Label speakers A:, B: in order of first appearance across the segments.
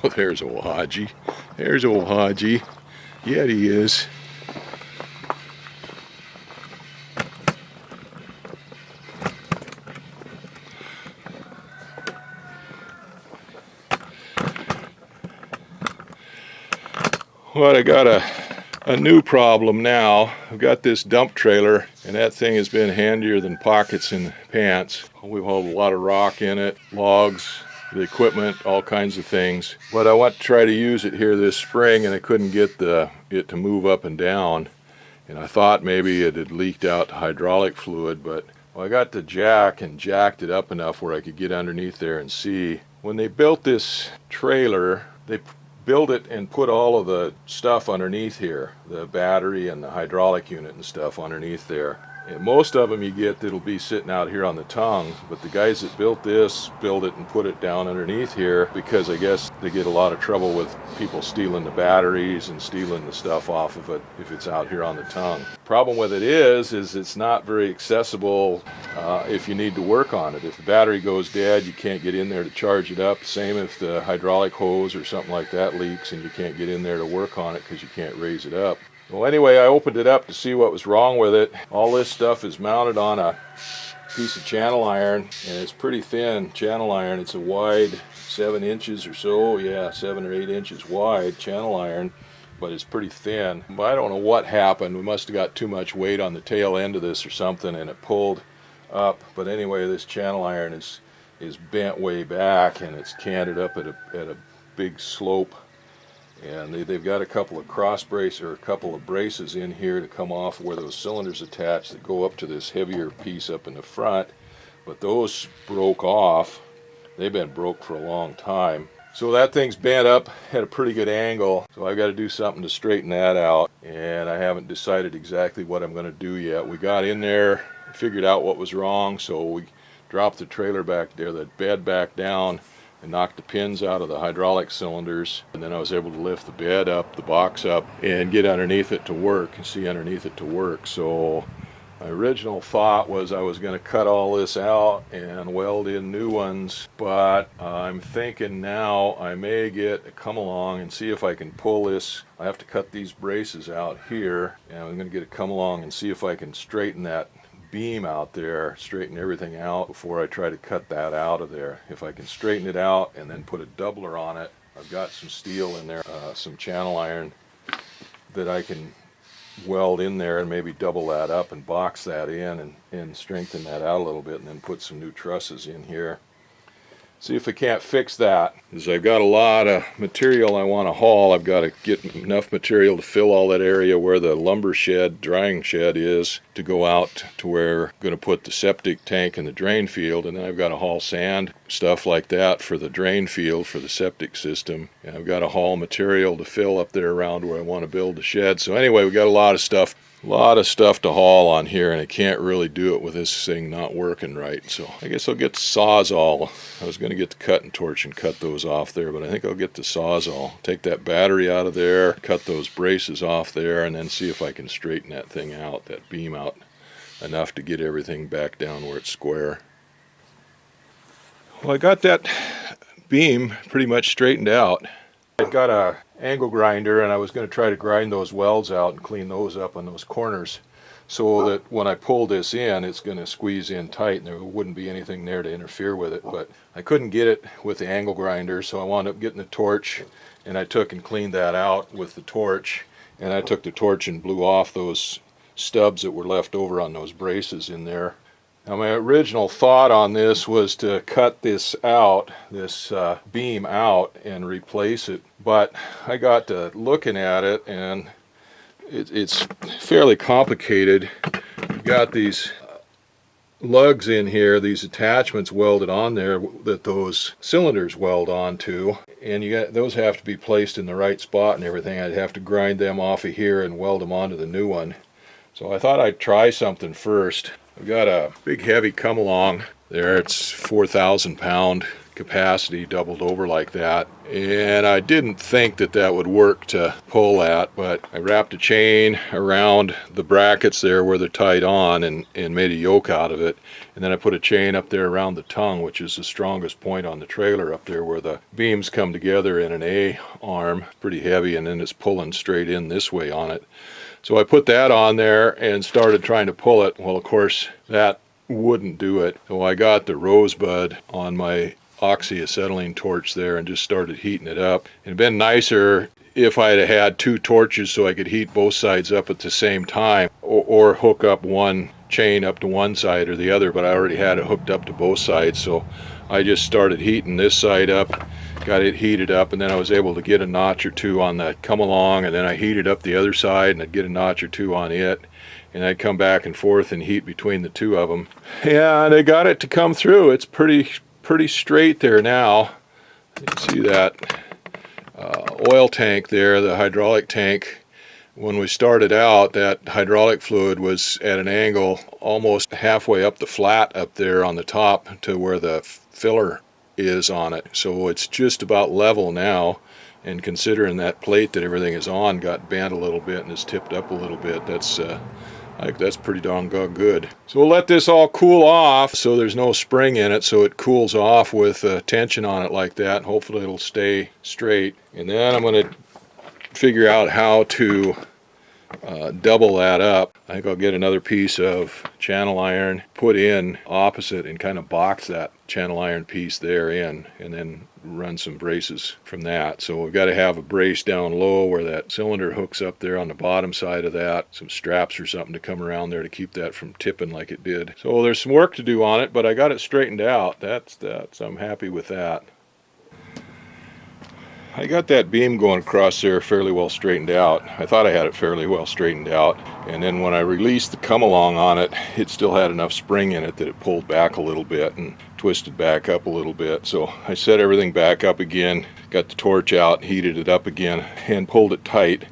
A: Oh, there's old Haji. There's old Haji. Yet he is. Well, I got a new problem now. I've got this dump trailer, and that thing has been handier than pockets in pants. We've hauled a lot of rock in it, logs, the equipment, all kinds of things. But I want to try to use it here this spring, and I couldn't get it to move up and down. And I thought maybe it had leaked out hydraulic fluid, but well, I got the jack and jacked it up enough where I could get underneath there and see. When they built this trailer, they build it and put all of the stuff underneath here, the battery and the hydraulic unit and stuff underneath there. And most of them you get that'll be sitting out here on the tongue, but the guys that built this build it and put it down underneath here because I guess they get a lot of trouble with people stealing the batteries and stealing the stuff off of it if it's out here on the tongue. Problem with it is it's not very accessible if you need to work on it. If the battery goes dead, you can't get in there to charge it up. Same if the hydraulic hose or something like that leaks and you can't get in there to work on it because you can't raise it up. Well, anyway, I opened it up to see what was wrong with it. All this stuff is mounted on a piece of channel iron, and it's pretty thin channel iron. It's a wide 7 inches or so, yeah, 7 or 8 inches wide channel iron, but it's pretty thin. But I don't know what happened. We must have got too much weight on the tail end of this or something, and it pulled up. But anyway, this channel iron is bent way back, and it's canted up at a big slope. And they've got a couple of cross brace or a couple of braces in here to come off where those cylinders attach that go up to this heavier piece up in the front, but those broke off. They've been broke for a long time. So that thing's bent up at a pretty good angle, so I've got to do something to straighten that out, and I haven't decided exactly what I'm going to do yet. We got in there, figured out what was wrong, so we dropped the trailer back there, the bed back down, and knocked the pins out of the hydraulic cylinders, and then I was able to lift the bed up, the box up, and get underneath it to work and see underneath it to work. So my original thought was I was going to cut all this out and weld in new ones, but I'm thinking now I may come along and see if I can pull this. I have to cut these braces out here, and I'm going to come along and see if I can straighten that beam out there, straighten everything out before I try to cut that out of there. If I can straighten it out and then put a doubler on it, I've got some steel in there, some channel iron that I can weld in there and maybe double that up and box that in and strengthen that out a little bit and then put some new trusses in here. See if I can't fix that, because I've got a lot of material I want to haul. I've got to get enough material to fill all that area where the lumber shed, drying shed is, to go out to where I'm going to put the septic tank in the drain field, and then I've got to haul sand, stuff like that for the drain field for the septic system, and I've got to haul material to fill up there around where I want to build the shed. So anyway, we got a lot of stuff to haul on here, and I can't really do it with this thing not working right. So I guess I'll get the Sawzall. I was going to get the cutting torch and cut those off there, but I think I'll get the Sawzall. Take that battery out of there, cut those braces off there, and then see if I can straighten that thing out, that beam out, enough to get everything back down where it's square. Well, I got that beam pretty much straightened out. I got a angle grinder, and I was going to try to grind those welds out and clean those up on those corners so that when I pull this in, it's going to squeeze in tight and there wouldn't be anything there to interfere with it. But I couldn't get it with the angle grinder, so I wound up getting the torch, and I took and cleaned that out with the torch, and I took the torch and blew off those stubs that were left over on those braces in there. Now, my original thought on this was to cut this out, this beam out, and replace it. But I got to looking at it, and it's fairly complicated. You've got these lugs in here, these attachments welded on there that those cylinders weld onto, and those have to be placed in the right spot and everything. I'd have to grind them off of here and weld them onto the new one. So I thought I'd try something first. I've got a big heavy come along there. It's 4,000 pound capacity doubled over like that, and I didn't think that that would work to pull at, but I wrapped a chain around the brackets there where they're tied on and made a yoke out of it, and then I put a chain up there around the tongue, which is the strongest point on the trailer up there where the beams come together in an A arm, pretty heavy, and then it's pulling straight in this way on it. So I put that on there and started trying to pull it. Well, of course that wouldn't do it, so I got the Rosebud on my oxyacetylene torch there and just started heating it up. It'd been nicer if I had had two torches so I could heat both sides up at the same time, or hook up one chain up to one side or the other, but I already had it hooked up to both sides, so I just started heating this side up, got it heated up, and then I was able to get a notch or two on that come along, and then I heated up the other side and I'd get a notch or two on it, and I'd come back and forth and heat between the two of them. Yeah, and I got it to come through. It's pretty straight there now. You can see that oil tank there, the hydraulic tank. When we started out, that hydraulic fluid was at an angle almost halfway up the flat up there on the top to where the filler is on it. So it's just about level now, and considering that plate that everything is on got bent a little bit and is tipped up a little bit, that's pretty darn good. So we'll let this all cool off so there's no spring in it, so it cools off with tension on it like that, and hopefully it'll stay straight. And then I'm going to figure out how to double that up. I think I'll get another piece of channel iron, put in opposite, and kind of box that channel iron piece there in, and then run some braces from that. So we've got to have a brace down low where that cylinder hooks up there on the bottom side of that, some straps or something to come around there to keep that from tipping like it did. So there's some work to do on it, but I got it straightened out. I'm happy with that. I got that beam going across there fairly well straightened out. I thought I had it fairly well straightened out, and then when I released the come along on it, it still had enough spring in it that it pulled back a little bit and twisted back up a little bit. So I set everything back up again, got the torch out, heated it up again, and pulled it tight,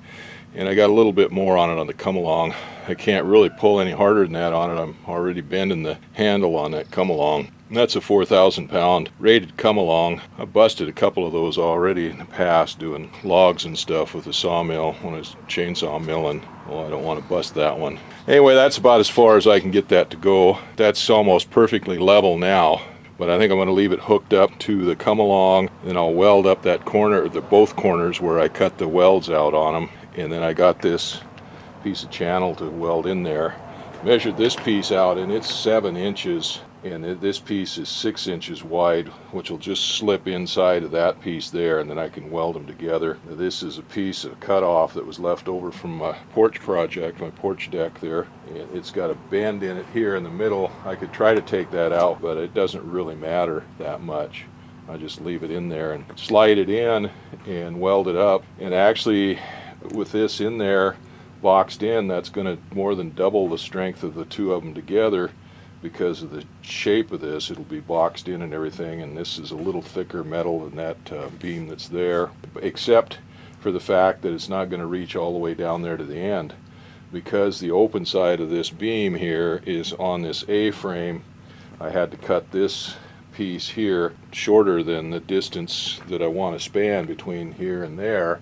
A: and I got a little bit more on it on the come along. I can't really pull any harder than that on it. I'm already bending the handle on that come along. And that's a 4,000 pound rated come along. I busted a couple of those already in the past doing logs and stuff with the sawmill when I was chainsaw milling. Well, I don't want to bust that one. Anyway, that's about as far as I can get that to go. That's almost perfectly level now, but I think I'm going to leave it hooked up to the come along. Then I'll weld up that corner, both corners where I cut the welds out on them, and then I got this piece of channel to weld in there. Measured this piece out, and it's 7 inches, and this piece is 6 inches wide, which will just slip inside of that piece there, and then I can weld them together. This is a piece of cutoff that was left over from my porch project, my porch deck there. It's got a bend in it here in the middle. I could try to take that out, but it doesn't really matter that much. I just leave it in there and slide it in and weld it up. And actually, with this in there boxed in, that's going to more than double the strength of the two of them together because of the shape of this. It'll be boxed in and everything, and this is a little thicker metal than that beam that's there, except for the fact that it's not going to reach all the way down there to the end, because the open side of this beam here is on this A-frame. I had to cut this piece here shorter than the distance that I want to span between here and there,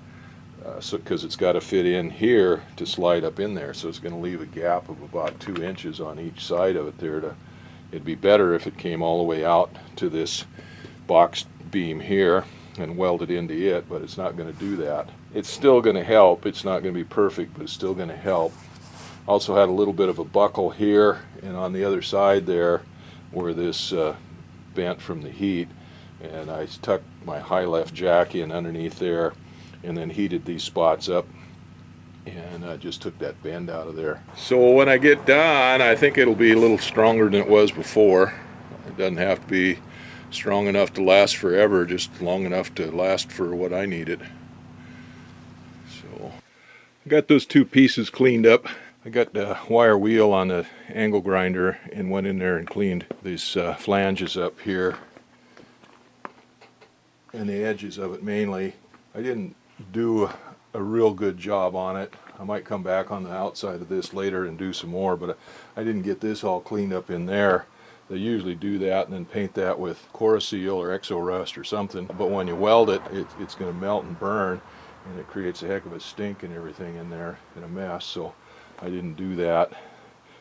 A: because it's got to fit in here to slide up in there, so it's going to leave a gap of about 2 inches on each side of it there. It'd be better if it came all the way out to this boxed beam here and welded into it, but it's not going to do that. It's still going to help. It's not going to be perfect, but it's still going to help. Also had a little bit of a buckle here and on the other side there where this bent from the heat, and I tucked my high left jack in underneath there and then heated these spots up, and I just took that bend out of there. So when I get done, I think it'll be a little stronger than it was before. It doesn't have to be strong enough to last forever, just long enough to last for what I need it. So I got those two pieces cleaned up. I got the wire wheel on the angle grinder and went in there and cleaned these flanges up here and the edges of it mainly. I didn't do a real good job on it. I might come back on the outside of this later and do some more, but I didn't get this all cleaned up in there. They usually do that and then paint that with Corosil or Exo-Rust or something. But when you weld it, it's going to melt and burn, and it creates a heck of a stink and everything in there and a mess. So I didn't do that.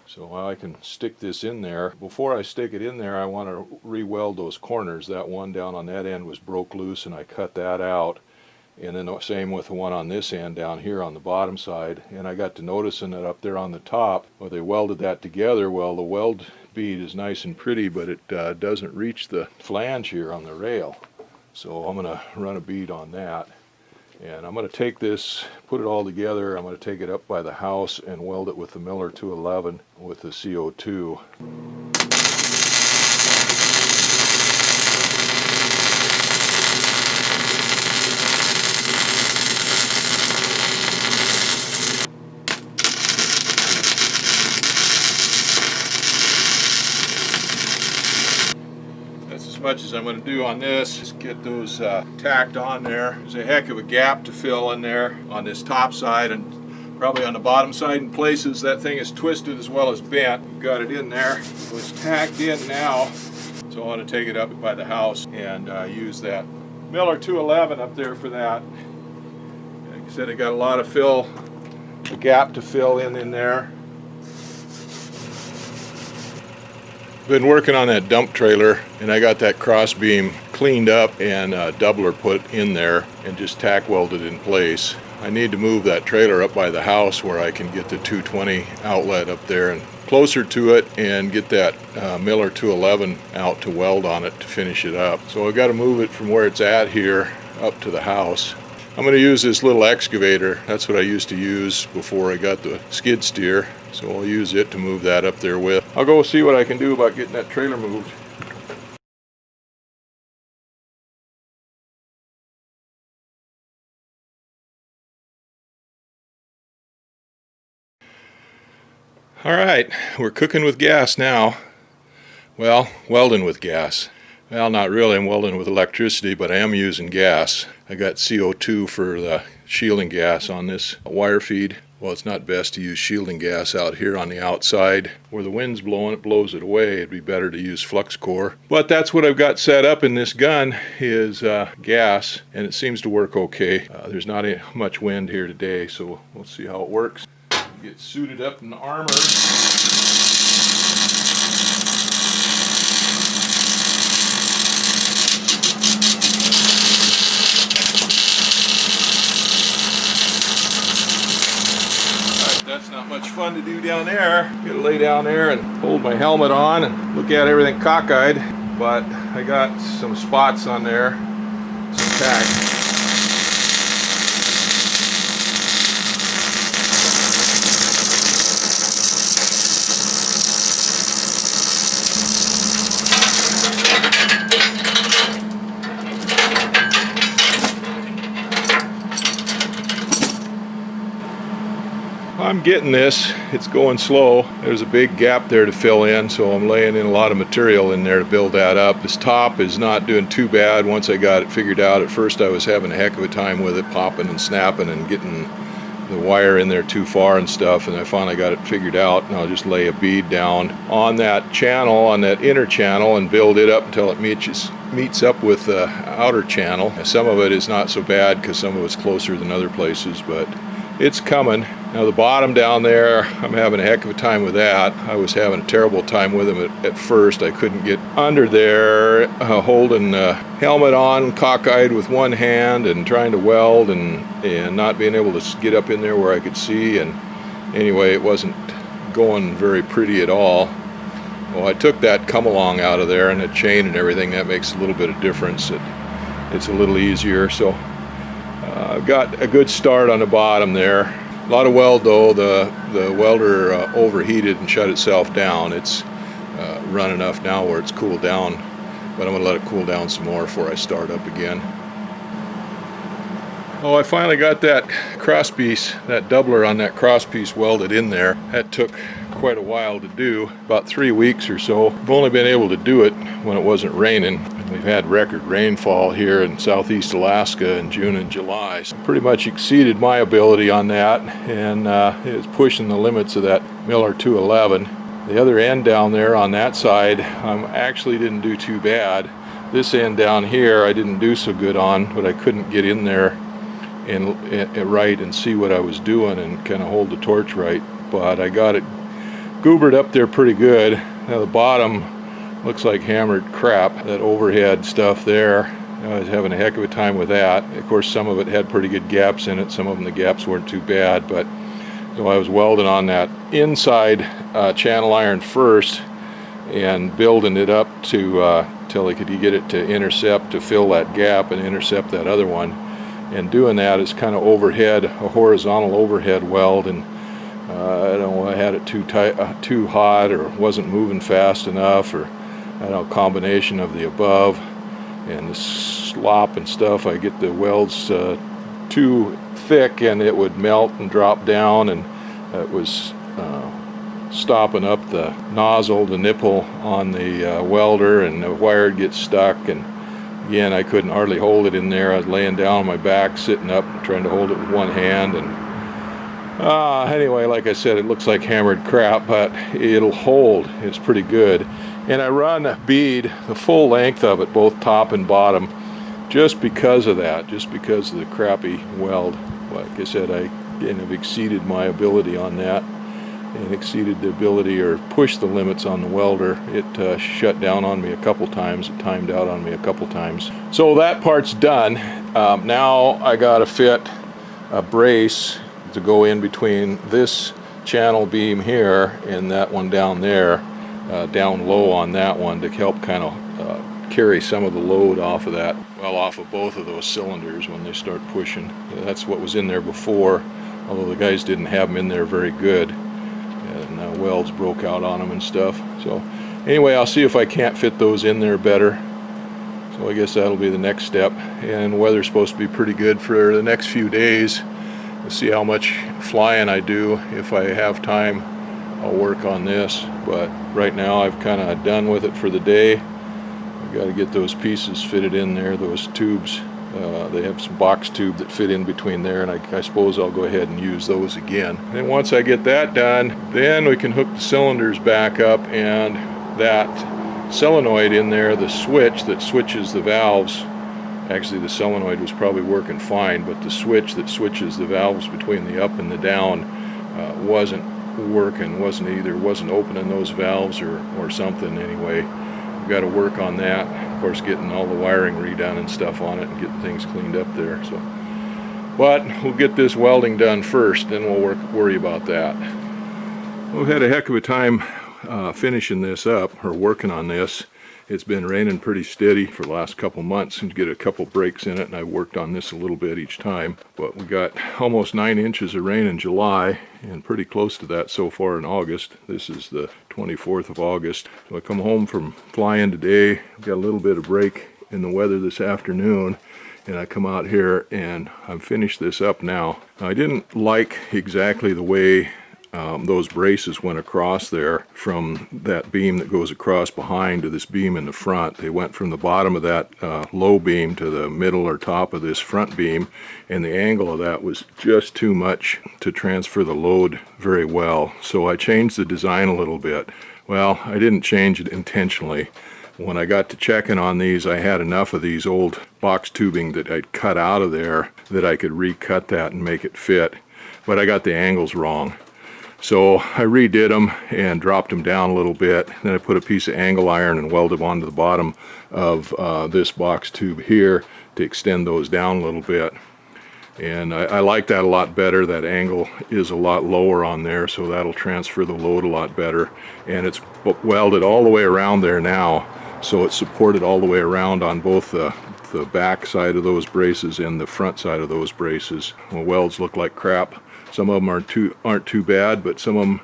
A: So I can stick this in there. Before I stick it in there, I want to re-weld those corners. That one down on that end was broke loose, and I cut that out. And then the same with the one on this end down here on the bottom side. And I got to noticing that up there on the top, well, they welded that together. Well, the weld bead is nice and pretty, but it doesn't reach the flange here on the rail. So I'm going to run a bead on that. And I'm going to take this, put it all together. I'm going to take it up by the house and weld it with the Miller 211 with the CO2. As much as I'm going to do on this. Just get those tacked on there. There's a heck of a gap to fill in there on this top side and probably on the bottom side in places. That thing is twisted as well as bent. We've got it in there. So it's tacked in now. So I want to take it up by the house and use that Miller 211 up there for that. Like I said, I got a lot of fill, a gap to fill in there. Been working on that dump trailer, and I got that cross beam cleaned up and a doubler put in there and just tack welded in place. I need to move that trailer up by the house where I can get the 220 outlet up there and closer to it and get that Miller 211 out to weld on it to finish it up. So I've got to move it from where it's at here up to the house. I'm going to use this little excavator. That's what I used to use before I got the skid steer. So I'll use it to move that up there with. I'll go see what I can do about getting that trailer moved. All right, we're cooking with gas now. Well, welding with gas. Well, not really, I'm welding with electricity, but I am using gas. I got CO2 for the shielding gas on this wire feed. Well, it's not best to use shielding gas out here on the outside. Where the wind's blowing, it blows it away. It'd be better to use flux core. But that's what I've got set up in this gun is gas, and it seems to work okay. There's not much wind here today, so we'll see how it works. Get suited up in the armor. That's not much fun to do down there. Gotta lay down there and hold my helmet on and look at everything cockeyed. But I got some spots on there, some tack. I'm getting this. It's going slow. There's a big gap there to fill in, so I'm laying in a lot of material in there to build that up. This top is not doing too bad once I got it figured out. At first I was having a heck of a time with it, popping and snapping and getting the wire in there too far and stuff, and I finally got it figured out, and I'll just lay a bead down on that channel, on that inner channel, and build it up until it meets up with the outer channel. Some of it is not so bad because some of it's closer than other places, but it's coming. Now the bottom down there, I'm having a heck of a time with that. I was having a terrible time with them at first. I couldn't get under there, holding the helmet on, cockeyed with one hand and trying to weld and not being able to get up in there where I could see. And anyway, it wasn't going very pretty at all. Well, I took that come along out of there and the chain and everything. That makes a little bit of difference. It's a little easier. So I've got a good start on the bottom there. A lot of weld though. The welder overheated and shut itself down. It's run enough now where it's cooled down, but I'm going to let it cool down some more before I start up again. Oh, I finally got that crosspiece, that doubler on that crosspiece welded in there. That took quite a while to do, about 3 weeks or so. I've only been able to do it when it wasn't raining. We've had record rainfall here in southeast Alaska in June and July. So pretty much exceeded my ability on that, and it was pushing the limits of that Miller 211. The other end down there on that side, actually didn't do too bad. This end down here I didn't do so good on, but I couldn't get in there and right and see what I was doing and kind of hold the torch right. But I got it goobered up there pretty good. Now the bottom looks like hammered crap. That overhead stuff there, I was having a heck of a time with that. Of course, some of it had pretty good gaps in it. Some of them, the gaps weren't too bad, but so I was welding on that inside channel iron first and building it up to till I could get it to intercept, to fill that gap and intercept that other one. And doing that is kind of overhead, a horizontal overhead weld, and I don't know, I had it too tight, too hot, or wasn't moving fast enough, or I don't know, combination of the above and the slop and stuff. I get the welds too thick and it would melt and drop down, and it was stopping up the nozzle, the nipple on the welder, and the wire would get stuck, and again I couldn't hardly hold it in there. I was laying down on my back, sitting up, trying to hold it with one hand, and anyway, like I said, it looks like hammered crap, but it'll hold. It's pretty good. And I run a bead the full length of it, both top and bottom, just because of that, just because of the crappy weld. Like I said, I kind of exceeded my ability on that, and exceeded the ability, or pushed the limits on the welder. It shut down on me a couple times. It timed out on me a couple times. So that part's done. Now I got to fit a brace to go in between this channel beam here and that one down there, down low on that one, to help kind of carry some of the load off of that, well, off of both of those cylinders when they start pushing. That's what was in there before, although the guys didn't have them in there very good, and welds broke out on them and stuff. So anyway, I'll see if I can't fit those in there better. So I guess that'll be the next step. And the weather's supposed to be pretty good for the next few days. We'll see how much flying I do. If I have time, I'll work on this, but right now I've kind of done with it for the day. I've got to get those pieces fitted in there, those tubes. They have some box tube that fit in between there, and I suppose I'll go ahead and use those again. And once I get that done, then we can hook the cylinders back up, and that solenoid in there, the switch that switches the valves, actually the solenoid was probably working fine, but the switch that switches the valves between the up and the down wasn't working, wasn't opening those valves or something. Anyway, we've got to work on that. Of course, getting all the wiring redone and stuff on it and getting things cleaned up there. So, but we'll get this welding done first, then we'll worry about that. We've had a heck of a time finishing this up, or working on this. It's been raining pretty steady for the last couple months, and get a couple breaks in it, and I worked on this a little bit each time. But we got almost 9 inches of rain in July, and pretty close to that so far in August. This is the 24th of August. So I come home from flying today, got a little bit of break in the weather this afternoon, and I come out here and I'm finished this up now. I didn't like exactly the way those braces went across there, from that beam that goes across behind to this beam in the front. They went from the bottom of that low beam to the middle or top of this front beam, and the angle of that was just too much to transfer the load very well. So I changed the design a little bit. Well, I didn't change it intentionally. When I got to checking on these, I had enough of these old box tubing that I'd cut out of there that I could recut that and make it fit, but I got the angles wrong. So I redid them and dropped them down a little bit. Then I put a piece of angle iron and welded them onto the bottom of this box tube here to extend those down a little bit. And I like that a lot better. That angle is a lot lower on there, so that'll transfer the load a lot better. And it's welded all the way around there now, so it's supported all the way around on both the back side of those braces and the front side of those braces. The welds look like crap. Some of them aren't too bad, but some of them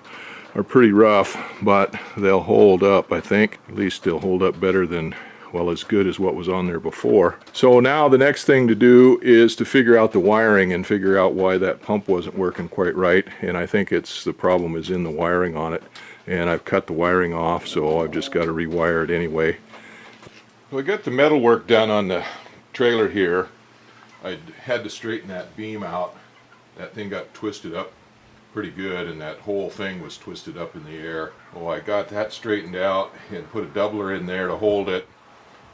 A: are pretty rough, but they'll hold up, I think. At least they'll hold up better than, well, as good as what was on there before. So now the next thing to do is to figure out the wiring and figure out why that pump wasn't working quite right. And I think the problem is in the wiring on it. And I've cut the wiring off, so I've just got to rewire it anyway. Well, I got the metal work done on the trailer here. I had to straighten that beam out. That thing got twisted up pretty good, and that whole thing was twisted up in the air. Oh, I got that straightened out and put a doubler in there to hold it,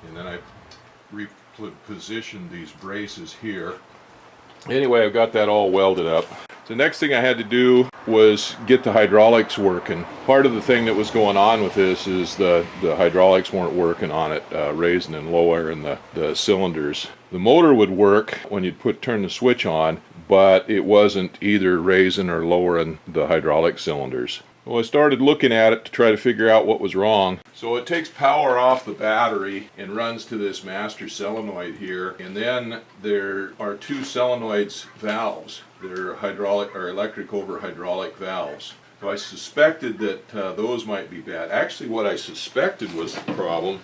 A: and then I repositioned these braces here. Anyway, I've got that all welded up. The next thing I had to do was get the hydraulics working. Part of the thing that was going on with this is the hydraulics weren't working on it, raising and lowering the cylinders. The motor would work when you'd turn the switch on, but it wasn't either raising or lowering the hydraulic cylinders. Well, I started looking at it to try to figure out what was wrong. So it takes power off the battery and runs to this master solenoid here, and then there are two solenoids valves. They're hydraulic or electric over hydraulic valves. So I suspected that those might be bad. Actually, what I suspected was the problem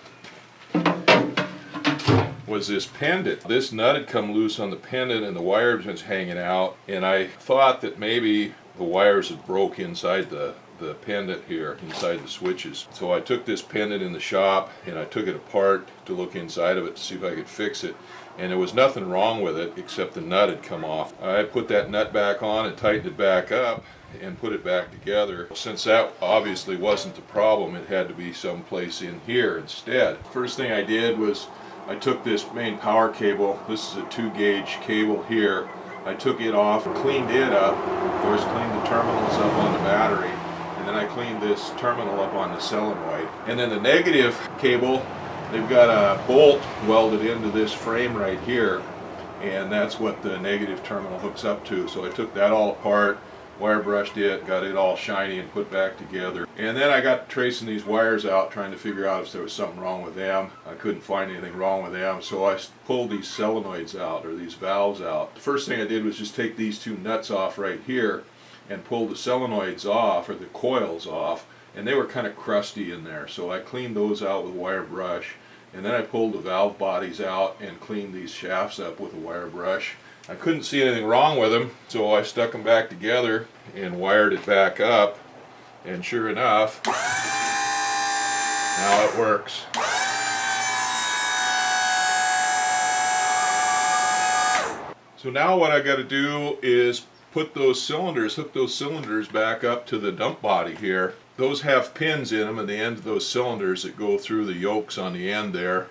A: was this pendant. This nut had come loose on the pendant and the wire was hanging out, and I thought that maybe the wires had broke inside the pendant here, inside the switches. So I took this pendant in the shop and I took it apart to look inside of it to see if I could fix it, and there was nothing wrong with it except the nut had come off. I put that nut back on and tightened it back up and put it back together. Since that obviously wasn't the problem, it had to be someplace in here instead. First thing I did was I took this main power cable. This is a 2-gauge cable here. I took it off, cleaned it up, of course cleaned the terminals up on the battery, and then I cleaned this terminal up on the solenoid. And then the negative cable, they've got a bolt welded into this frame right here, and that's what the negative terminal hooks up to. So I took that all apart, wire brushed it, got it all shiny and put back together. And then I got tracing these wires out, trying to figure out if there was something wrong with them. I couldn't find anything wrong with them, so I pulled these solenoids out, or these valves out. The first thing I did was just take these two nuts off right here and pull the solenoids off, or the coils off, and they were kind of crusty in there. So I cleaned those out with a wire brush, and then I pulled the valve bodies out and cleaned these shafts up with a wire brush. I couldn't see anything wrong with them, so I stuck them back together and wired it back up, and sure enough, now it works. So now what I got to do is hook those cylinders back up to the dump body here. Those have pins in them at the end of those cylinders that go through the yokes on the end there.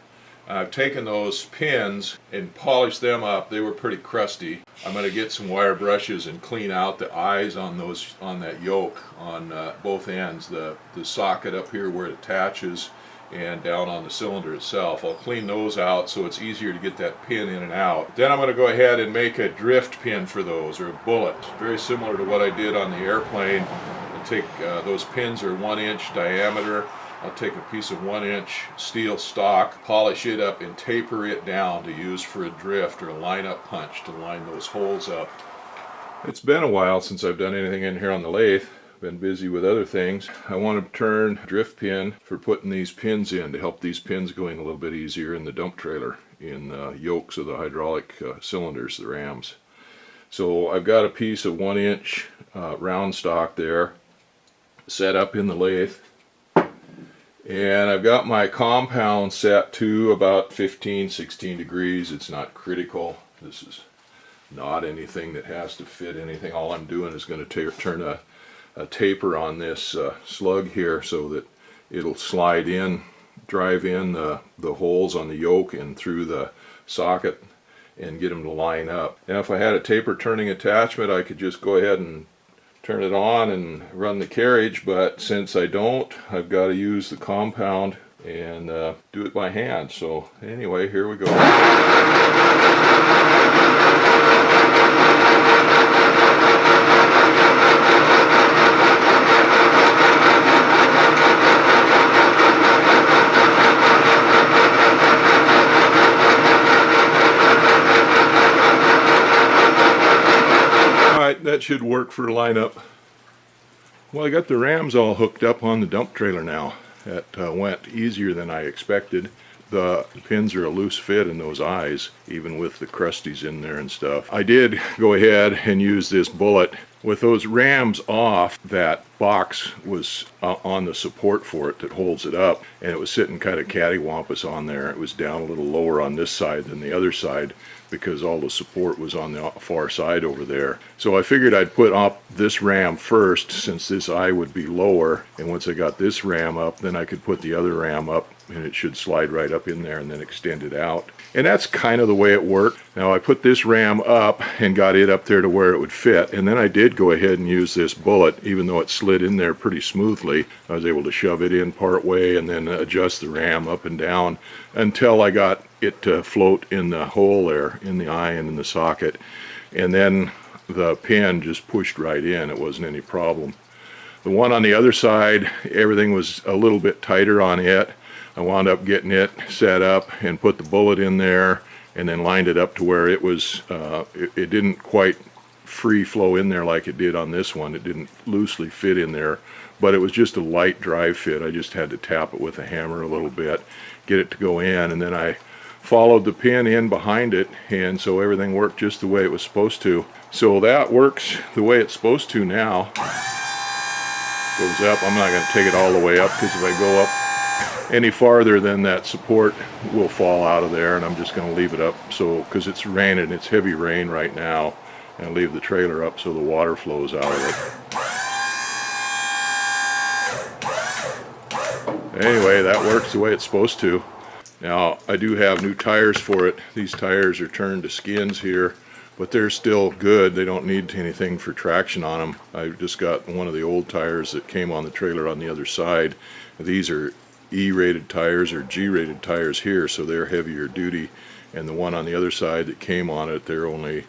A: I've taken those pins and polished them up. They were pretty crusty. I'm going to get some wire brushes and clean out the eyes on that yoke on both ends, the socket up here where it attaches and down on the cylinder itself. I'll clean those out so it's easier to get that pin in and out. Then I'm going to go ahead and make a drift pin for those, or a bullet. Very similar to what I did on the airplane. I'll take those pins are 1-inch diameter. I'll take a piece of 1-inch steel stock, polish it up, and taper it down to use for a drift or a line-up punch to line those holes up. It's been a while since I've done anything in here on the lathe. Been busy with other things. I want to turn drift pin for putting these pins in to help these pins going a little bit easier in the dump trailer, in the yokes of the hydraulic cylinders, the rams. So I've got a piece of 1-inch round stock there set up in the lathe. And I've got my compound set to about 15-16 degrees. It's not critical. This is not anything that has to fit anything. All I'm doing is going to turn a taper on this slug here so that it'll slide in, drive in the holes on the yoke and through the socket and get them to line up. Now if I had a taper turning attachment, I could just go ahead and turn it on and run the carriage, but since I don't, I've got to use the compound and do it by hand. So anyway, here we go. That should work for lineup. Well, I got the rams all hooked up on the dump trailer now. That went easier than I expected. The pins are a loose fit in those eyes, even with the crusties in there and stuff. I did go ahead and use this bullet with those rams off, that box was on the support for it that holds it up, and it was sitting kind of cattywampus on there. It was down a little lower on this side than the other side because all the support was on the far side over there. So I figured I'd put up this ram first, since this eye would be lower, and once I got this ram up, then I could put the other ram up, and it should slide right up in there and then extend it out. And that's kind of the way it worked. Now I put this ram up and got it up there to where it would fit, and then I did go ahead and use this bullet. Even though it slid in there pretty smoothly, I was able to shove it in part way and then adjust the ram up and down until I got it to float in the hole there in the eye and in the socket, and then the pin just pushed right in. It wasn't any problem. The one on the other side, everything was a little bit tighter on it. I wound up getting it set up and put the bullet in there and then lined it up to where it was, it didn't quite free flow in there like it did on this one. It didn't loosely fit in there, but it was just a light drive fit. I just had to tap it with a hammer a little bit, get it to go in, and then I followed the pin in behind it, and so everything worked just the way it was supposed to. So that works the way it's supposed to now. Goes up. I'm not going to take it all the way up, because if I go up any farther, then that support will fall out of there, and I'm just going to leave it up, so because it's raining, it's heavy rain right now, and leave the trailer up so the water flows out of it. Anyway, that works the way it's supposed to. Now I do have new tires for it. These tires are turned to skins here, but they're still good. They don't need anything for traction on them. I just got one of the old tires that came on the trailer on the other side. These are E-rated tires or G-rated tires here, so they're heavier duty, and the one on the other side that came on it, they're only,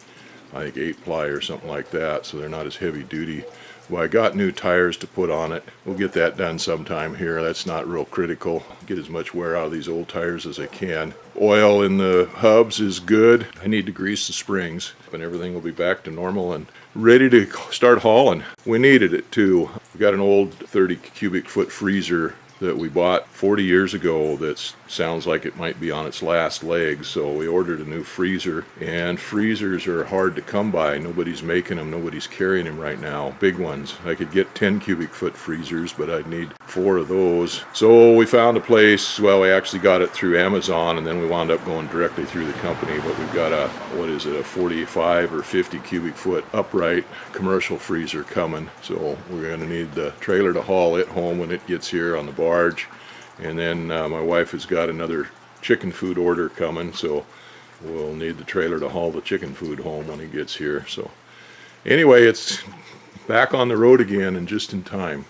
A: I think, 8-ply or something like that, so they're not as heavy duty. Well, I got new tires to put on it. We'll get that done sometime here. That's not real critical. Get as much wear out of these old tires as I can. Oil in the hubs is good. I need to grease the springs, and everything will be back to normal and ready to start hauling. We needed it too. We got an old 30 cubic foot freezer that we bought 40 years ago that sounds like it might be on its last legs, so we ordered a new freezer, and freezers are hard to come by. Nobody's making them, nobody's carrying them right now, big ones. I could get 10 cubic foot freezers, but I'd need 4 of those. So we found a place. Well, we actually got it through Amazon, and then we wound up going directly through the company, but we've got a, what is it, a 45 or 50 cubic foot upright commercial freezer coming, so we're going to need the trailer to haul it home when it gets here on the barge. And then my wife has got another chicken food order coming, so we'll need the trailer to haul the chicken food home when he gets here. So anyway, it's back on the road again, and just in time.